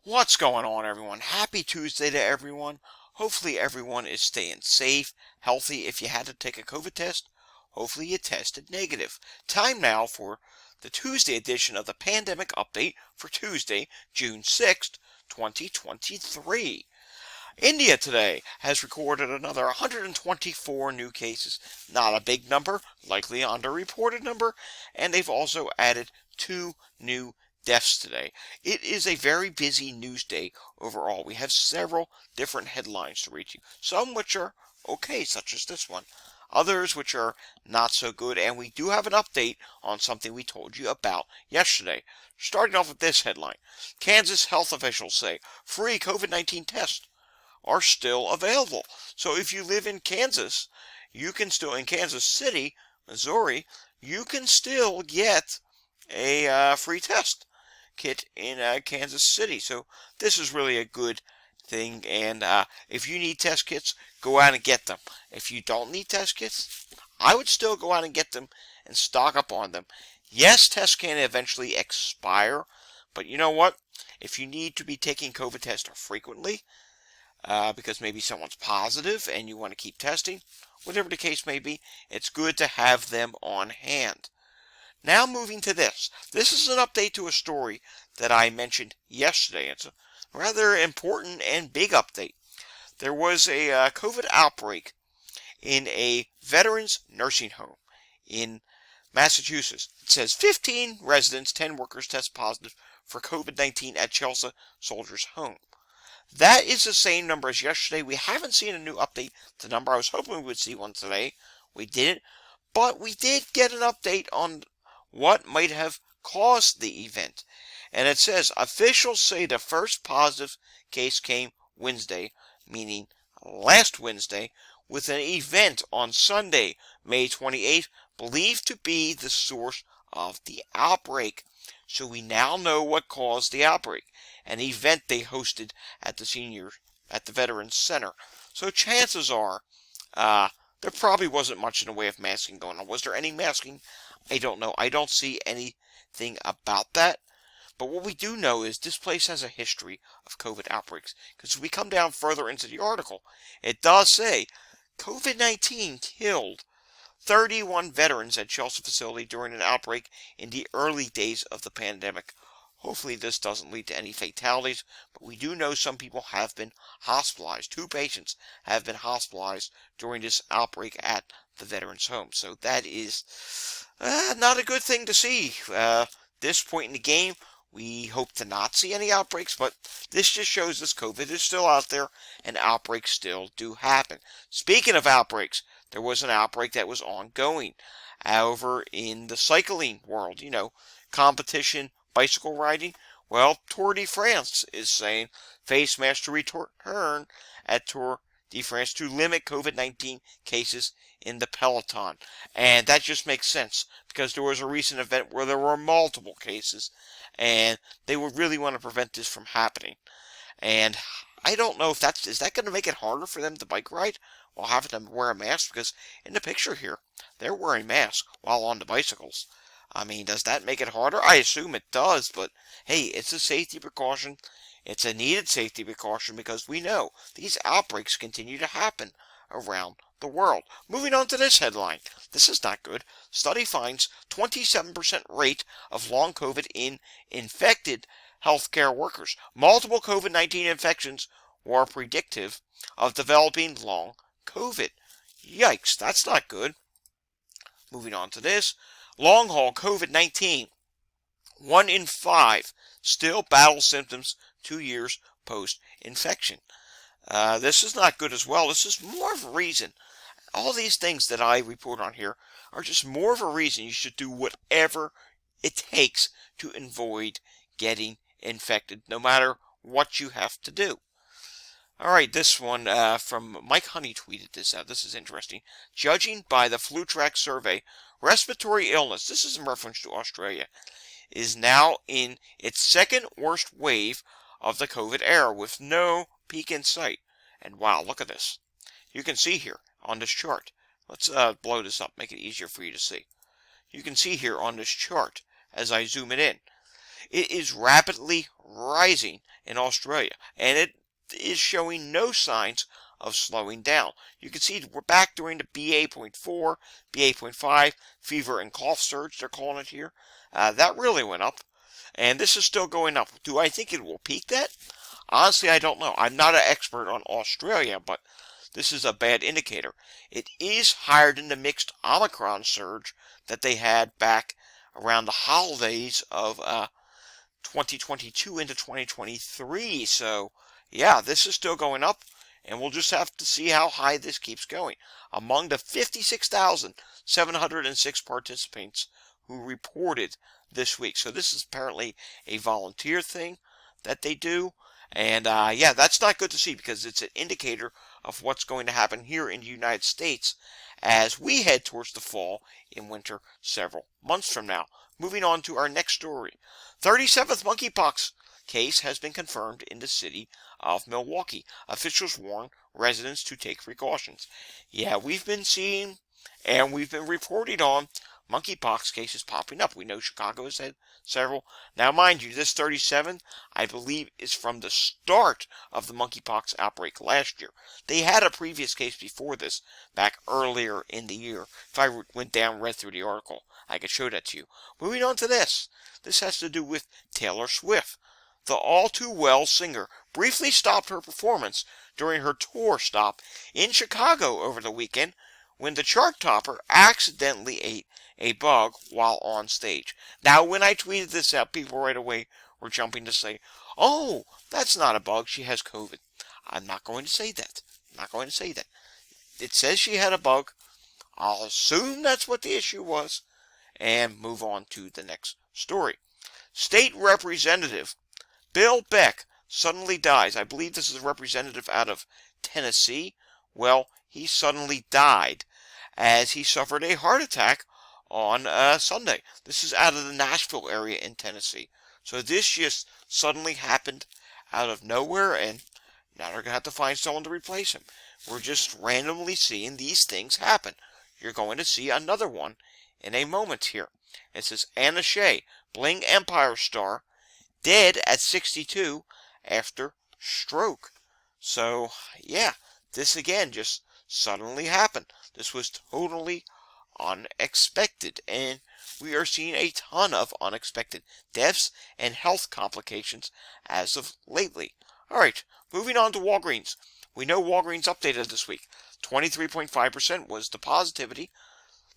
What's going on, everyone? Happy Tuesday to everyone. Hopefully everyone is staying safe, healthy. If you had to take a COVID test, hopefully you tested negative. Time now for the Tuesday edition of the Pandemic Update for Tuesday, June 6th, 2023. India today has recorded another 124 new cases. Not a big number, likely an underreported number, and they've also added 2 new deaths today. It is a very busy news day overall. We have several different headlines to read you, some which are okay, such as this one, others which are not so good, and we do have an update on something we told you about yesterday. Starting off with this headline, Kansas health officials say free COVID-19 tests are still available. So if you live in Kansas, you can still, in Kansas City, Missouri, you can still get a free test kit in Kansas City. So this is really a good thing, and if you need test kits, go out and get them. If you don't need test kits, I would still go out and get them and stock up on them. Yes, tests can eventually expire, but you know what? If you need to be taking COVID tests frequently, because maybe someone's positive and you want to keep testing, whatever the case may be, it's good to have them on hand. Now moving to this. This is an update to a story that I mentioned yesterday. It's a rather important and big update. There was a COVID outbreak in a veterans nursing home in Massachusetts. It says 15 residents, 10 workers test positive for COVID-19 at Chelsea Soldiers Home. That is the same number as yesterday. We haven't seen a new update to the number. I was hoping we would see one today. We didn't. But we did get an update on what might have caused the event. And it says, officials say the first positive case came Wednesday, meaning last Wednesday, with an event on Sunday, May 28th, believed to be the source of the outbreak. So we now know what caused the outbreak. An event they hosted at the Veterans Center. So chances are, there probably wasn't much in the way of masking going on. Was there any masking? I don't know. I don't see anything about that. But what we do know is this place has a history of COVID outbreaks. Because if we come down further into the article, it does say COVID-19 killed 31 veterans at Chelsea facility during an outbreak in the early days of the pandemic. Hopefully this doesn't lead to any fatalities, but we do know some people have been hospitalized. 2 patients have been hospitalized during this outbreak at the veterans' home. So that is not a good thing to see. This point in the game, we hope to not see any outbreaks, but this just shows us COVID is still out there and outbreaks still do happen. Speaking of outbreaks, there was an outbreak that was ongoing over in the cycling world, competition bicycle riding. Well, Tour de France is saying face masks to return at Tour de France to limit COVID-19 cases in the peloton. And that just makes sense because there was a recent event where there were multiple cases and they would really want to prevent this from happening. And I don't know if is that going to make it harder for them to bike ride while having them wear a mask, because in the picture here, they're wearing masks while on the bicycles. I mean, does that make it harder? I assume it does, but hey, it's a safety precaution. It's a needed safety precaution because we know these outbreaks continue to happen around the world. Moving on to this headline. This is not good. Study finds 27% rate of long COVID in infected healthcare workers. Multiple COVID-19 infections were predictive of developing long COVID. Yikes, that's not good. Moving on to this. Long haul COVID-19. 1 in 5 still battle symptoms 2 years post-infection. This is not good as well. This is more of a reason. All these things that I report on here are just more of a reason you should do whatever it takes to avoid getting infected, no matter what you have to do. Alright, this one from Mike Honey tweeted this out. This is interesting. Judging by the FluTrack survey, respiratory illness, this is in reference to Australia, is now in its second worst wave of the COVID era with no peak in sight. And wow, look at this. You can see here on this chart. Let's blow this up, make it easier for you to see. You can see here on this chart as I zoom it in. It is rapidly rising in Australia, and it is showing no signs of slowing down. You can see we're back during the BA.4, BA.5 fever and cough surge, they're calling it here. That really went up, and this is still going up. Do I think it will peak that? Honestly, I don't know. I'm not an expert on Australia, but this is a bad indicator. It is higher than the mixed Omicron surge that they had back around the holidays of 2022 into 2023. So, yeah, this is still going up, and we'll just have to see how high this keeps going. Among the 56,706 participants who reported this week. So this is apparently a volunteer thing that they do. And yeah, that's not good to see because it's an indicator of what's going to happen here in the United States as we head towards the fall and winter several months from now. Moving on to our next story. 37th monkeypox case has been confirmed in the city of Milwaukee. Officials warn residents to take precautions. Yeah, we've been seeing and we've been reporting on monkeypox cases popping up. We know Chicago has had several. Now, mind you, this 37, I believe, is from the start of the monkeypox outbreak last year. They had a previous case before this, back earlier in the year. If I went down and read through the article, I could show that to you. Moving on to this. This has to do with Taylor Swift. The all-too-well singer briefly stopped her performance during her tour stop in Chicago over the weekend when the chart topper accidentally ate a bug while on stage. Now, when I tweeted this out, people right away were jumping to say, oh, that's not a bug, she has COVID. I'm not going to say that. I'm not going to say that. It says she had a bug. I'll assume that's what the issue was and move on to the next story. State Representative Bill Beck suddenly dies. I believe this is a representative out of Tennessee. Well, he suddenly died as he suffered a heart attack on Sunday. This is out of the Nashville area in Tennessee. So this just suddenly happened out of nowhere, and now they're going to have to find someone to replace him. We're just randomly seeing these things happen. You're going to see another one in a moment here. It says Anna Shea, Bling Empire star, dead at 62 after stroke. So, yeah, this again just suddenly happened. This was totally unexpected, and we are seeing a ton of unexpected deaths and health complications as of lately. Alright, moving on to Walgreens. We know Walgreens updated this week. 23.5% was the positivity.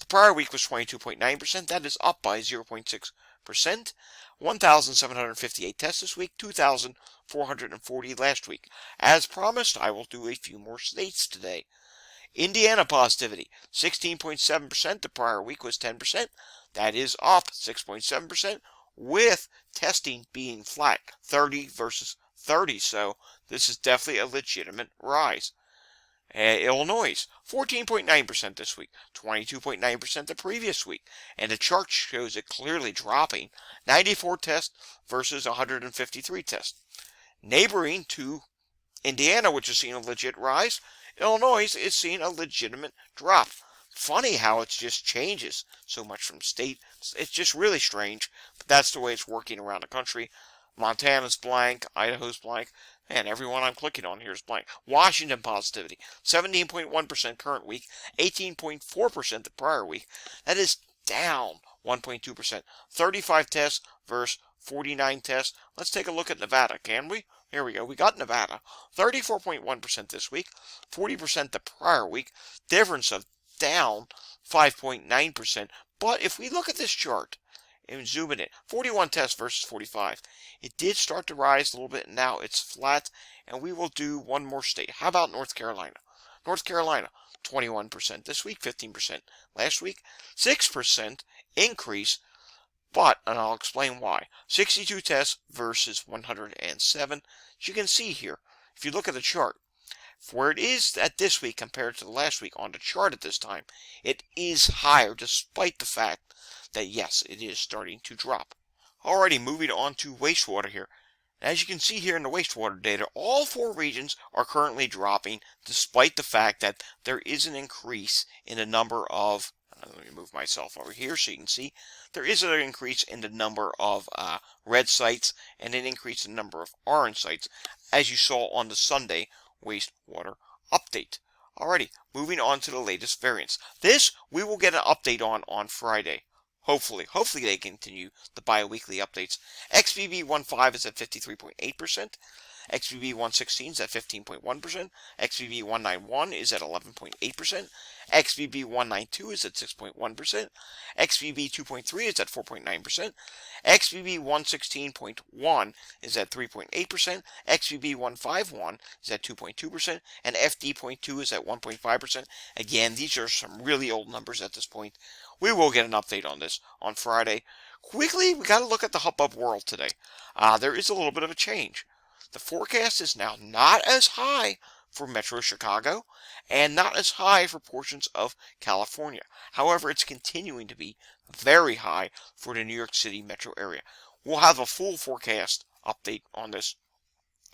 The prior week was 22.9%. That is up by 0.6%. 1,758 tests this week, 2,440 last week. As promised, I will do a few more states today. Indiana positivity, 16.7%. The prior week was 10%. That is up 6.7%, with testing being flat, 30 versus 30. So this is definitely a legitimate rise. Illinois, 14.9% this week, 22.9% the previous week. And the chart shows it clearly dropping, 94 tests versus 153 tests. Neighboring to Indiana, which is seeing a legit rise, Illinois is seeing a legitimate drop. Funny how it just changes so much from state. It's just really strange, but that's the way it's working around the country. Montana's blank, Idaho's blank, and everyone I'm clicking on here is blank. Washington positivity, 17.1% current week, 18.4% the prior week. That is down 1.2%. 35 tests versus 49 tests. Let's take a look at Nevada, can we? Here we go. We got Nevada. 34.1% this week, 40% the prior week. Difference of down 5.9%. But if we look at this chart and zoom it in, 41 tests versus 45. It did start to rise a little bit. Now it's flat, and we will do one more state. How about North Carolina? North Carolina, 21% this week, 15% last week, 6% increase. But, and I'll explain why, 62 tests versus 107. As you can see here, if you look at the chart, where it is at this week compared to the last week on the chart at this time, it is higher despite the fact that, yes, it is starting to drop. Alrighty, moving on to wastewater here. As you can see here in the wastewater data, all four regions are currently dropping despite the fact that there is an increase in the number of Let me move myself over here so you can see. There is an increase in the number of red sites and an increase in the number of orange sites, as you saw on the Sunday wastewater update. Alrighty, moving on to the latest variants. This we will get an update on Friday. Hopefully they continue the bi-weekly updates. XBB.1.5 is at 53.8%. XBB.1.16 is at 15.1%. XBB.1.9.1 is at 11.8%. XBB.1.9.2 is at 6.1%. XBB.2.3 is at 4.9%. XBB.1.16.1 is at 3.8%. XBB.1.5.1 is at 2.2%. And FD.2 is at 1.5%. Again, these are some really old numbers at this point. We will get an update on this on Friday. Quickly, we got to look at the hubbub world today. There is a little bit of a change. The forecast is now not as high for Metro Chicago and not as high for portions of California. However, it's continuing to be very high for the New York City metro area. We'll have a full forecast update on this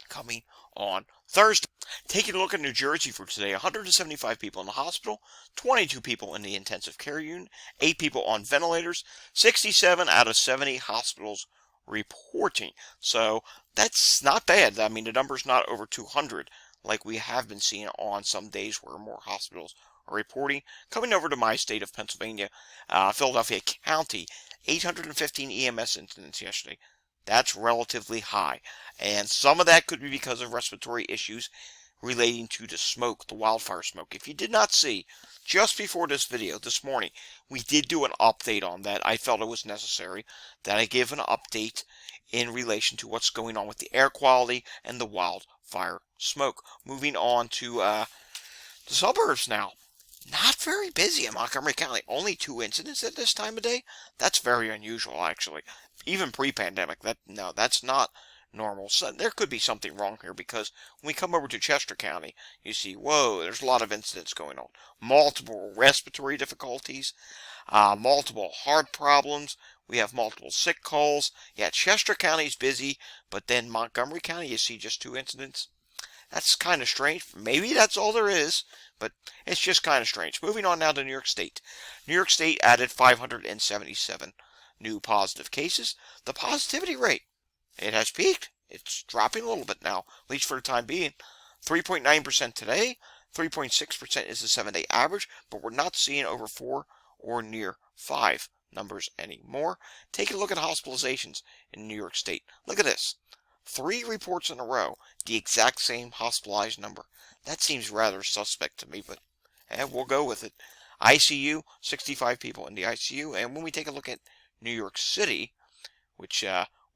coming on Thursday. Taking a look at New Jersey for today, 175 people in the hospital, 22 people in the intensive care unit, 8 people on ventilators, 67 out of 70 hospitals reporting. So that's not bad. I mean, the number's not over 200 like we have been seeing on some days where more hospitals are reporting. Coming over to my state of Pennsylvania, Philadelphia County, 815 EMS incidents yesterday. That's relatively high. And some of that could be because of respiratory issues relating to the smoke, the wildfire smoke. If you did not see, just before this video, this morning, we did do an update on that. I felt it was necessary that I give an update in relation to what's going on with the air quality and the wildfire smoke. Moving on to the suburbs now. Not very busy in Montgomery County. Only 2 incidents at this time of day. That's very unusual, actually. Even pre-pandemic, that's not normal. So there could be something wrong here, because when we come over to Chester County, you see, whoa, there's a lot of incidents going on. Multiple respiratory difficulties, multiple heart problems. We have multiple sick calls. Yeah, Chester County's busy, but then Montgomery County, you see just 2 incidents. That's kind of strange. Maybe that's all there is, but it's just kind of strange. Moving on now to New York State. New York State added 577 new positive cases. The positivity rate, it has peaked. It's dropping a little bit now, at least for the time being. 3.9% today. 3.6% is the 7-day average, but we're not seeing over 4 or near 5 numbers anymore. Take a look at hospitalizations in New York State. Look at this. 3 reports in a row, the exact same hospitalized number. That seems rather suspect to me, but we'll go with it. ICU, 65 people in the ICU. And when we take a look at New York City, which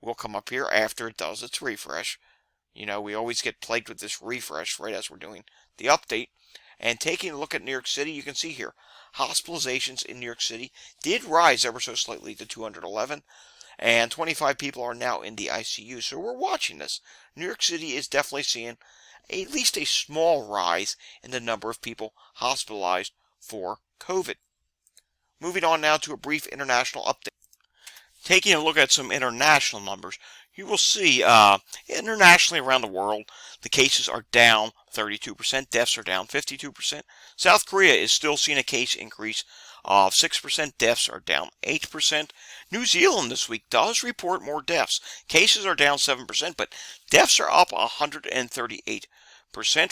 will come up here after it does its refresh. You know, we always get plagued with this refresh right as we're doing the update. And taking a look at New York City, you can see here, hospitalizations in New York City did rise ever so slightly to 211. And 25 people are now in the ICU. So we're watching this. New York City is definitely seeing at least a small rise in the number of people hospitalized for COVID. Moving on now to a brief international update. Taking a look at some international numbers, you will see internationally around the world, the cases are down 32%, deaths are down 52%. South Korea is still seeing a case increase of 6%, deaths are down 8%. New Zealand this week does report more deaths. Cases are down 7%, but deaths are up 138%.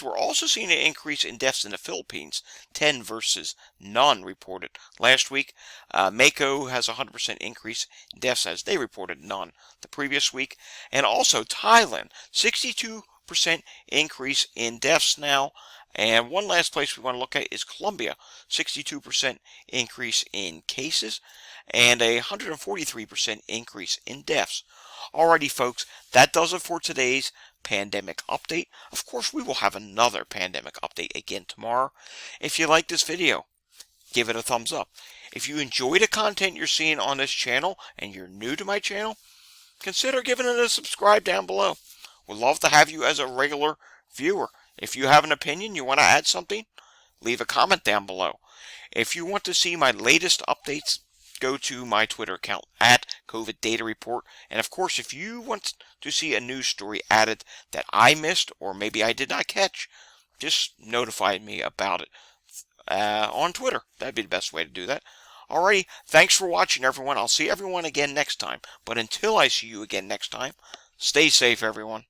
We're also seeing an increase in deaths in the Philippines, 10 versus none reported. Last week, Mako has a 100% increase in deaths as they reported none the previous week. And also Thailand, 62% increase in deaths now. And one last place we want to look at is Colombia, 62% increase in cases and a 143% increase in deaths. Alrighty, folks, that does it for today's pandemic update. Of course, we will have another pandemic update again tomorrow. If you like this video, give it a thumbs up. If you enjoy the content you're seeing on this channel and you're new to my channel, consider giving it a subscribe down below. We'd love to have you as a regular viewer. If you have an opinion, you want to add something, leave a comment down below. If you want to see my latest updates, go to my Twitter account at COVID Data Report. And of course, if you want to see a news story added that I missed or maybe I did not catch, just notify me about it on Twitter. That'd be the best way to do that. Alrighty, thanks for watching, everyone. I'll see everyone again next time. But until I see you again next time, stay safe, everyone.